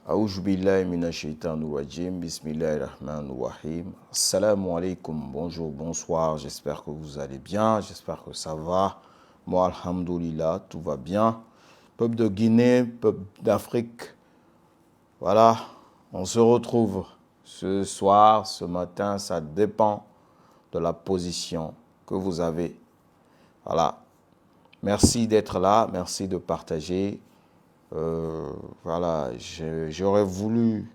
A'udhu billahi minash shaitanir rajim. Bismillahirrahmanirrahim. Assalamu alaikum. Bonjour, bonsoir. J'espère que vous allez bien. J'espère que ça va. Moi, alhamdoulilah, tout va bien. Peuple de Guinée, peuple d'Afrique. Voilà, on se retrouve ce soir, ce matin. Ça dépend de la position que vous avez. Voilà. Merci d'être là. Merci de partager. Voilà, j'aurais voulu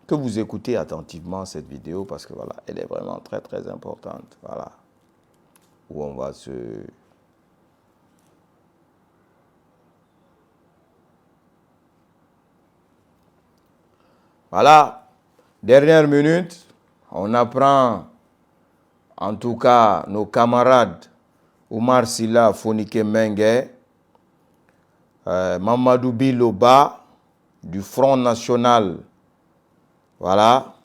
que vous écoutez attentivement cette vidéo parce que voilà, elle est vraiment très très importante. Voilà, où on va se... Voilà, dernière minute, on apprend, en tout cas, nos camarades Oumar Silla Fonike Mengue, Mamadou Biloba du Front National, voilà,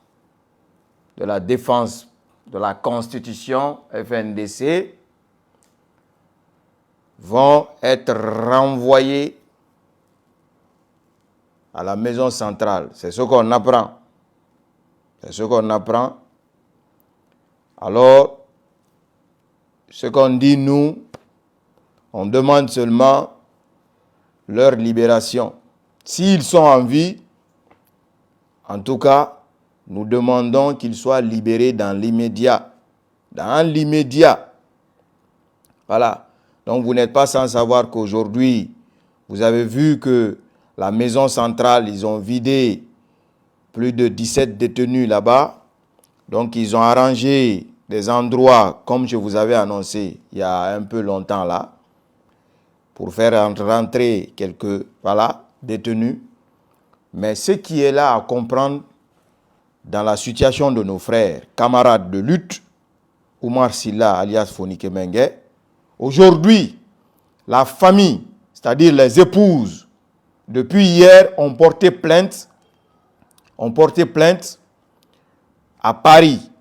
de la défense de la Constitution, FNDC, vont être renvoyés à la maison centrale. C'est ce qu'on apprend. C'est ce qu'on apprend. Alors, ce qu'on dit, nous, on demande seulement leur libération. S'ils sont en vie, en tout cas, nous demandons qu'ils soient libérés dans l'immédiat. Dans l'immédiat. Voilà. Donc, vous n'êtes pas sans savoir qu'aujourd'hui, vous avez vu que la maison centrale, ils ont vidé plus de 17 détenus là-bas. Donc, ils ont arrangé des endroits, comme je vous avais annoncé il y a un peu longtemps là, pour faire rentrer quelques détenus. Mais ce qui est là à comprendre dans la situation de nos frères, camarades de lutte, Oumar Silla alias Fonike Mengue, aujourd'hui, la famille, c'est-à-dire les épouses, depuis hier, ont porté plainte à Paris,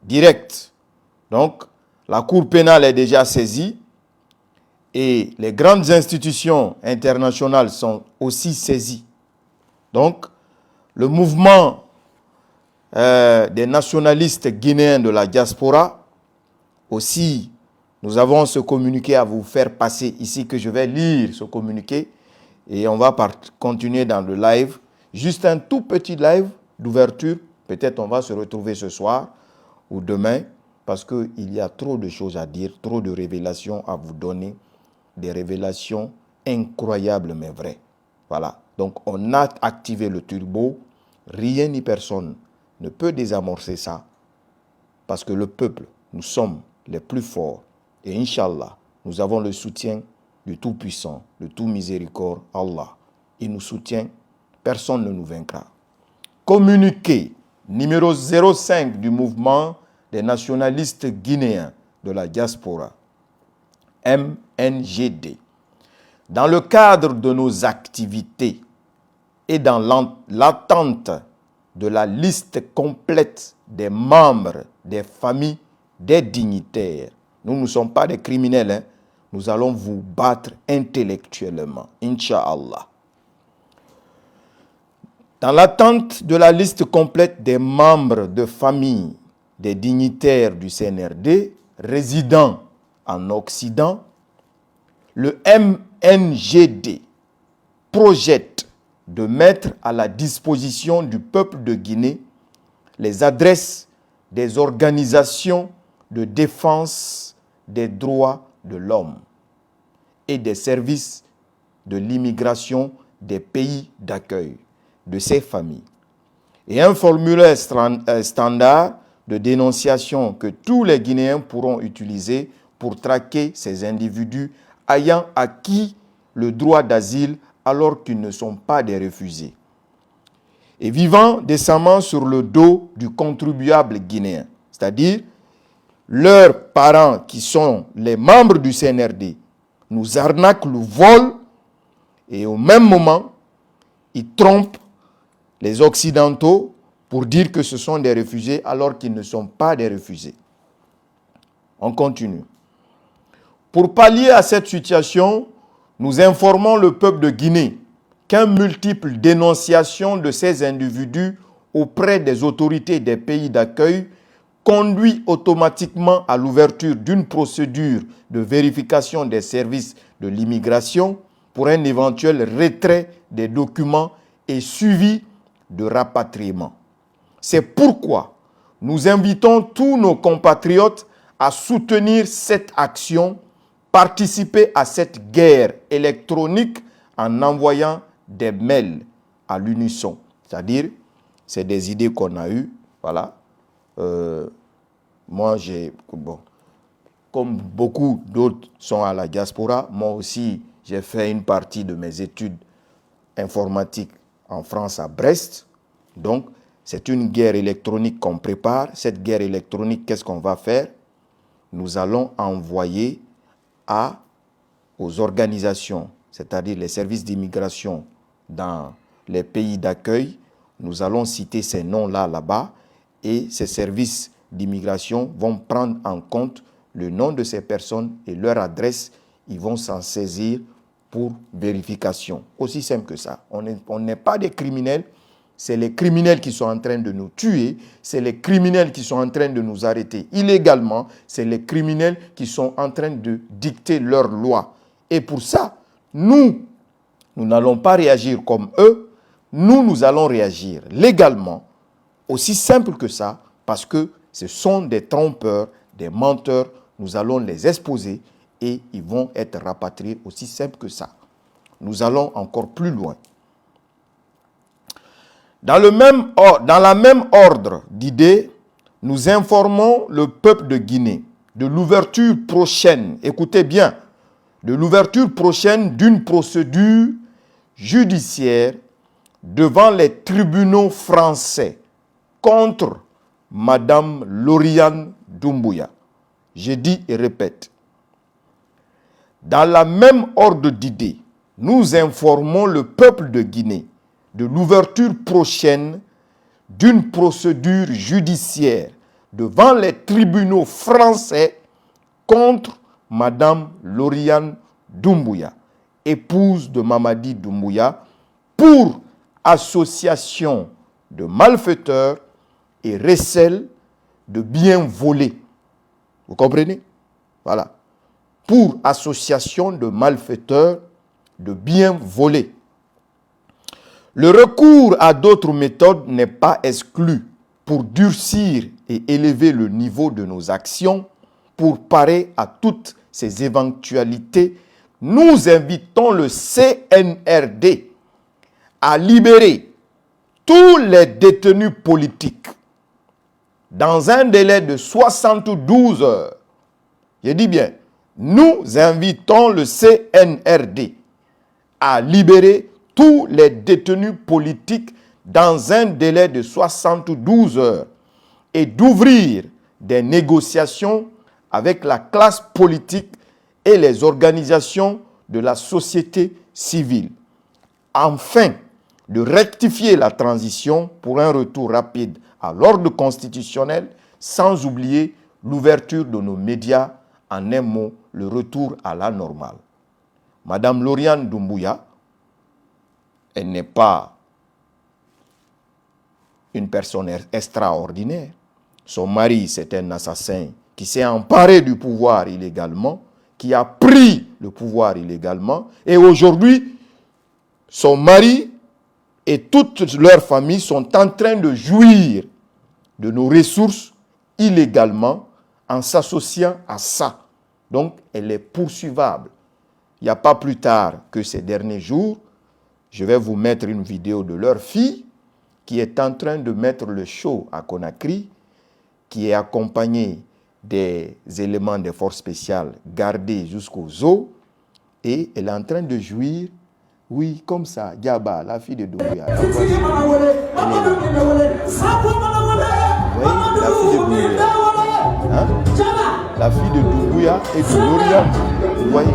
direct. Donc, la Cour pénale est déjà saisie et les grandes institutions internationales sont aussi saisies. Donc, le mouvement des nationalistes guinéens de la diaspora, aussi, nous avons ce communiqué à vous faire passer ici, que je vais lire ce communiqué, et on va continuer dans le live. Juste un tout petit live d'ouverture, peut-être on va se retrouver ce soir ou demain, parce qu'il y a trop de choses à dire, trop de révélations à vous donner, des révélations incroyables mais vraies. Voilà, donc on a activé le turbo, rien ni personne ne peut désamorcer ça, parce que le peuple, nous sommes les plus forts, et Inch'Allah, nous avons le soutien du Tout-Puissant, du Tout-Miséricorde, Allah. Il nous soutient, personne ne nous vaincra. Communiqué numéro 05 du mouvement des nationalistes guinéens de la diaspora, MNGD. Dans le cadre de nos activités et dans l'attente de la liste complète des membres des familles des dignitaires, nous ne sommes pas des criminels, hein. Nous allons vous battre intellectuellement, Inch'Allah. Dans l'attente de la liste complète des membres de famille des dignitaires du CNRD résidant en Occident, le MNGD projette de mettre à la disposition du peuple de Guinée les adresses des organisations de défense des droits de l'homme et des services de l'immigration des pays d'accueil de ces familles, et un formulaire standard de dénonciation que tous les Guinéens pourront utiliser pour traquer ces individus ayant acquis le droit d'asile alors qu'ils ne sont pas des réfugiés et vivant décemment sur le dos du contribuable guinéen, c'est-à-dire leurs parents qui sont les membres du CNRD, nous arnaquent, nous volent et au même moment, ils trompent les Occidentaux pour dire que ce sont des réfugiés alors qu'ils ne sont pas des réfugiés. On continue. Pour pallier à cette situation, nous informons le peuple de Guinée qu'un multiple dénonciation de ces individus auprès des autorités des pays d'accueil conduit automatiquement à l'ouverture d'une procédure de vérification des services de l'immigration pour un éventuel retrait des documents et suivi de rapatriement. C'est pourquoi nous invitons tous nos compatriotes à soutenir cette action, participer à cette guerre électronique en envoyant des mails à l'unisson. C'est-à-dire, c'est des idées qu'on a eues, voilà. Moi, comme beaucoup d'autres sont à la diaspora, moi aussi, j'ai fait une partie de mes études informatiques en France, à Brest. Donc, c'est une guerre électronique qu'on prépare. Cette guerre électronique, qu'est-ce qu'on va faire? Nous allons envoyer aux organisations, c'est-à-dire les services d'immigration dans les pays d'accueil. Nous allons citer ces noms-là là-bas et ces services d'immigration vont prendre en compte le nom de ces personnes et leur adresse. Ils vont s'en saisir pour vérification. Aussi simple que ça. On n'est pas des criminels. C'est les criminels qui sont en train de nous tuer. C'est les criminels qui sont en train de nous arrêter illégalement. C'est les criminels qui sont en train de dicter leurs lois. Et pour ça, nous n'allons pas réagir comme eux. Nous allons réagir légalement. Aussi simple que ça, parce que ce sont des trompeurs, des menteurs. Nous allons les exposer et ils vont être rapatriés, aussi simple que ça. Nous allons encore plus loin. Dans la même ordre d'idées, nous informons le peuple de Guinée de l'ouverture prochaine, écoutez bien, de l'ouverture prochaine d'une procédure judiciaire devant les tribunaux français contre Madame Lauriane Doumbouya. Je dis et répète. Dans la même ordre d'idées, nous informons le peuple de Guinée de l'ouverture prochaine d'une procédure judiciaire devant les tribunaux français contre Madame Lauriane Doumbouya, épouse de Mamadi Doumbouya, pour association de malfaiteurs et recel de biens volés. Vous comprenez? Voilà. Pour association de malfaiteurs de biens volés. Le recours à d'autres méthodes n'est pas exclu pour durcir et élever le niveau de nos actions. Pour parer à toutes ces éventualités, nous invitons le CNRD à libérer tous les détenus politiques dans un délai de 72 heures. Je dis bien, nous invitons le CNRD à libérer tous les détenus politiques dans un délai de 72 heures et d'ouvrir des négociations avec la classe politique et les organisations de la société civile. Enfin, de rectifier la transition pour un retour rapide à l'ordre constitutionnel, sans oublier l'ouverture de nos médias, en un mot, le retour à la normale. Madame Lauriane Doumbouya, elle n'est pas une personne extraordinaire. Son mari, c'est un assassin qui s'est emparé du pouvoir illégalement, qui a pris le pouvoir illégalement. Et aujourd'hui, son mari et toute leur famille sont en train de jouir de nos ressources illégalement en s'associant à ça. Donc, elle est poursuivable. Il n'y a pas plus tard que ces derniers jours, je vais vous mettre une vidéo de leur fille qui est en train de mettre le show à Conakry, qui est accompagnée des éléments des forces spéciales gardés jusqu'aux os, et elle est en train de jouir, oui, comme ça, Diaba, la fille de Doumbouya. La fille de Doumbouya. Hein? La fille de Doumbouya et de Lauriane. Vous voyez?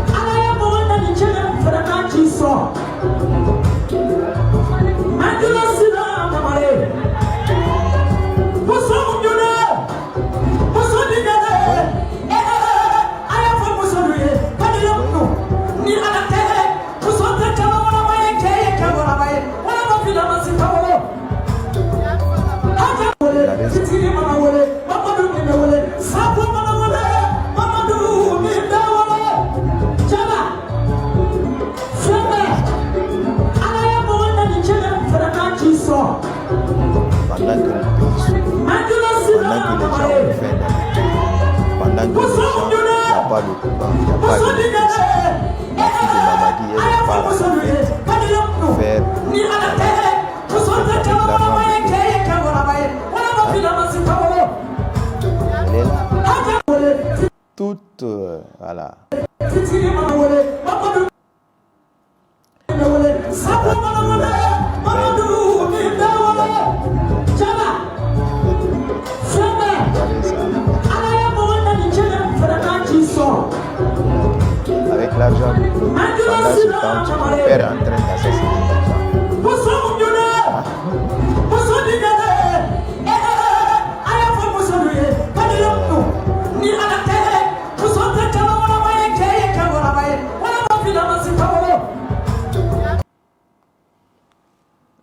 pas de combat, il n'y a pas de négociation. La fille de Mamadi, elle part à la fête faire elle est là. Toute, voilà. Avec l'argent, pendant ce temps, ton père est en train d'assassiner l'argent.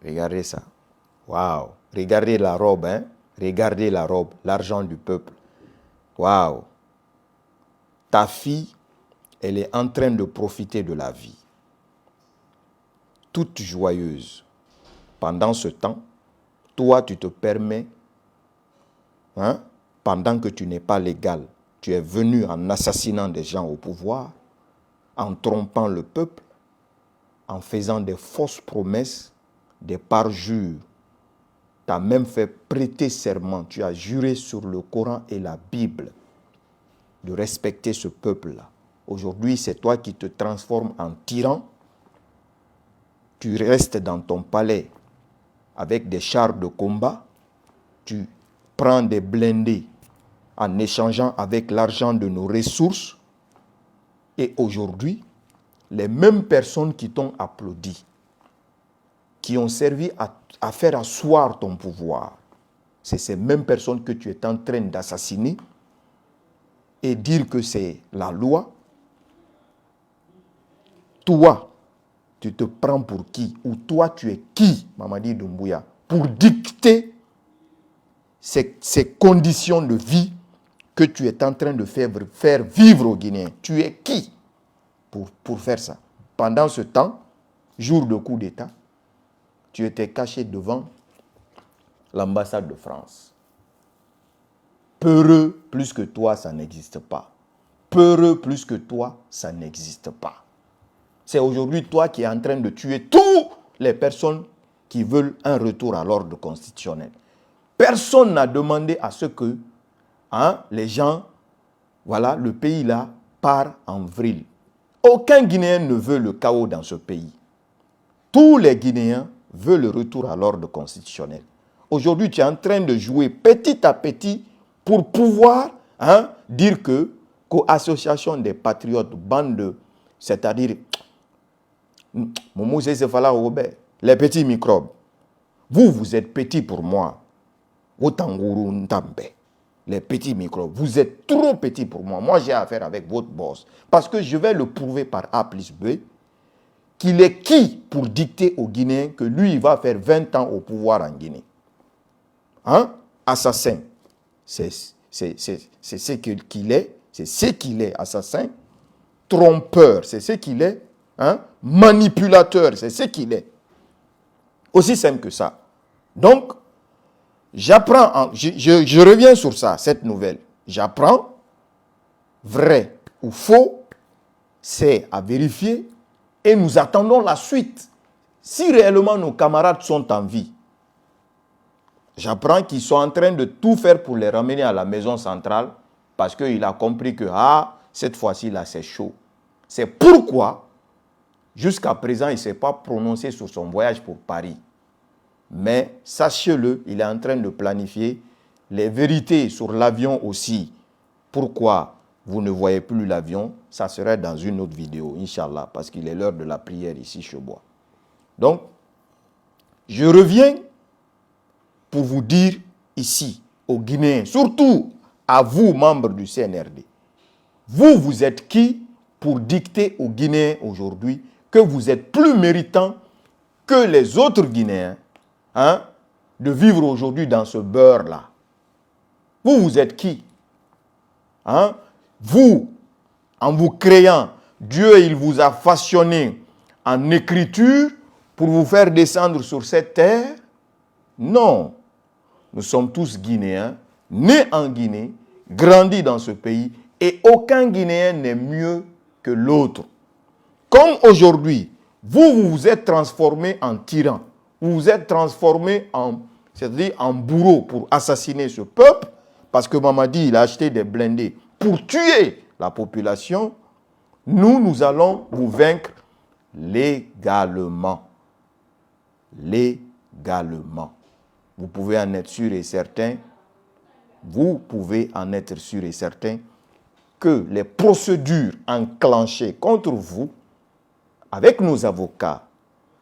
Regardez ça. Waouh. Regardez la robe, hein. Regardez la robe, l'argent du peuple. Waouh. Ta fille, elle est en train de profiter de la vie. Toute joyeuse. Pendant ce temps, toi, tu te permets, hein, pendant que tu n'es pas légal, tu es venu en assassinant des gens au pouvoir, en trompant le peuple, en faisant des fausses promesses, des parjures. Tu as même fait prêter serment. Tu as juré sur le Coran et la Bible de respecter ce peuple-là. Aujourd'hui, c'est toi qui te transformes en tyran. Tu restes dans ton palais avec des chars de combat. Tu prends des blindés en échangeant avec l'argent de nos ressources. Et aujourd'hui, les mêmes personnes qui t'ont applaudi, qui ont servi à faire asseoir ton pouvoir, c'est ces mêmes personnes que tu es en train d'assassiner et dire que c'est la loi. Toi, tu te prends pour qui? Ou toi, tu es qui, Mamadi Doumbouya, pour dicter ces conditions de vie que tu es en train de faire vivre aux Guinéens? Tu es qui pour faire ça? Pendant ce temps, jour de coup d'État, tu étais caché devant l'ambassade de France. Peureux plus que toi, ça n'existe pas. Peureux plus que toi, ça n'existe pas. C'est aujourd'hui toi qui es en train de tuer toutes les personnes qui veulent un retour à l'ordre constitutionnel. Personne n'a demandé à ce que les gens, voilà, le pays là part en vrille. Aucun Guinéen ne veut le chaos dans ce pays. Tous les Guinéens veulent le retour à l'ordre constitutionnel. Aujourd'hui, tu es en train de jouer petit à petit pour pouvoir dire que l'association des patriotes, bande de, c'est-à-dire les petits microbes. Vous êtes petits pour moi. Les petits microbes, vous êtes trop petits pour moi. Moi, j'ai affaire avec votre boss. Parce que je vais le prouver par A plus B qu'il est qui pour dicter aux Guinéens que lui, il va faire 20 ans au pouvoir en Guinée. Assassin. C'est ce qu'il est. C'est ce qu'il est, assassin. Trompeur, c'est ce qu'il est. Manipulateur, c'est ce qu'il est. Aussi simple que ça. Donc, j'apprends, je reviens sur ça, cette nouvelle. J'apprends, vrai ou faux, c'est à vérifier et nous attendons la suite. Si réellement nos camarades sont en vie, j'apprends qu'ils sont en train de tout faire pour les ramener à la maison centrale parce qu'il a compris que, cette fois-ci, là, c'est chaud. C'est pourquoi, jusqu'à présent, il ne s'est pas prononcé sur son voyage pour Paris. Mais sachez-le, il est en train de planifier les vérités sur l'avion aussi. Pourquoi vous ne voyez plus l'avion? Ça serait dans une autre vidéo, Inch'Allah, parce qu'il est l'heure de la prière ici chez moi. Donc, je reviens pour vous dire ici, aux Guinéens, surtout à vous, membres du CNRD, vous êtes qui pour dicter aux Guinéens aujourd'hui que vous êtes plus méritants que les autres Guinéens de vivre aujourd'hui dans ce beurre-là. Vous êtes qui? Hein? Vous, en vous créant, Dieu, il vous a façonné en écriture pour vous faire descendre sur cette terre? Non. Nous sommes tous Guinéens, nés en Guinée, grandis dans ce pays, et aucun Guinéen n'est mieux que l'autre. Comme aujourd'hui, vous vous êtes transformé en tyran, vous vous êtes transformé c'est-à-dire en bourreau pour assassiner ce peuple, parce que Mamadi, il a acheté des blindés pour tuer la population. Nous allons vous vaincre légalement. Légalement. Vous pouvez en être sûr et certain, que les procédures enclenchées contre vous, avec nos avocats,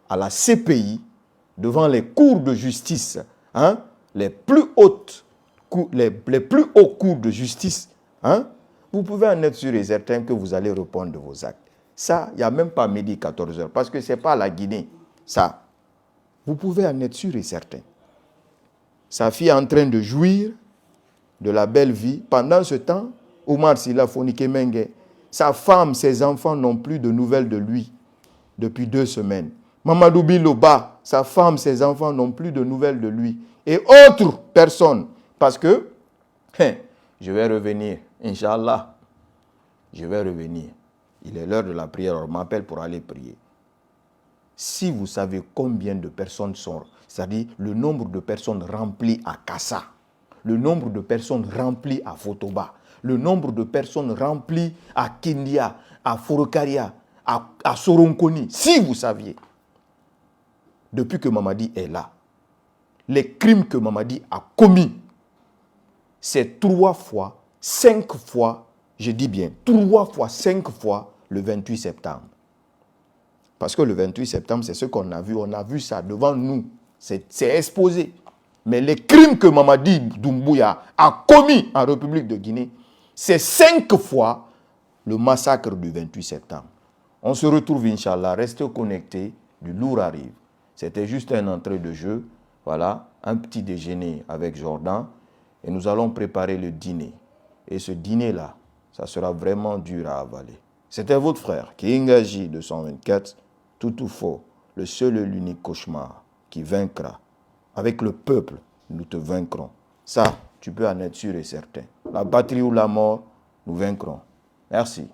à la CPI, devant les cours de justice, les plus hauts cours de justice, vous pouvez en être sûr et certain que vous allez répondre de vos actes. Ça, il n'y a même pas midi 14h, parce que ce n'est pas la Guinée. Ça, vous pouvez en être sûr et certain. Sa fille est en train de jouir de la belle vie. Pendant ce temps, Oumar Sila Fonike Mengue, sa femme, ses enfants n'ont plus de nouvelles de lui depuis 2 semaines. Mamadou Biloba, sa femme, ses enfants n'ont plus de nouvelles de lui. Et autres personnes. Parce que, je vais revenir, Inch'Allah. Je vais revenir. Il est l'heure de la prière, on m'appelle pour aller prier. Si vous savez combien de personnes sont, c'est-à-dire le nombre de personnes remplies à Kassa, le nombre de personnes remplies à Fotoba, le nombre de personnes remplies à Kindia, à Forokaria, à Soronkoni, si vous saviez, depuis que Mamadi est là, les crimes que Mamadi a commis, c'est 3 fois, 5 fois, je dis bien 3 fois, 5 fois le 28 septembre. Parce que le 28 septembre, c'est ce qu'on a vu ça devant nous, c'est exposé. Mais les crimes que Mamadi Doumbouya a commis en République de Guinée, c'est 5 fois le massacre du 28 septembre. On se retrouve, Inch'Allah, restez connectés, du lourd arrive. C'était juste un entrée de jeu, voilà, un petit déjeuner avec Jordan, et nous allons préparer le dîner. Et ce dîner-là, ça sera vraiment dur à avaler. C'était votre frère, Kingaji 224, tout faux, le seul et l'unique cauchemar qui vaincra. Avec le peuple, nous te vaincrons. Ça, tu peux en être sûr et certain. La patrie ou la mort, nous vaincrons. Merci.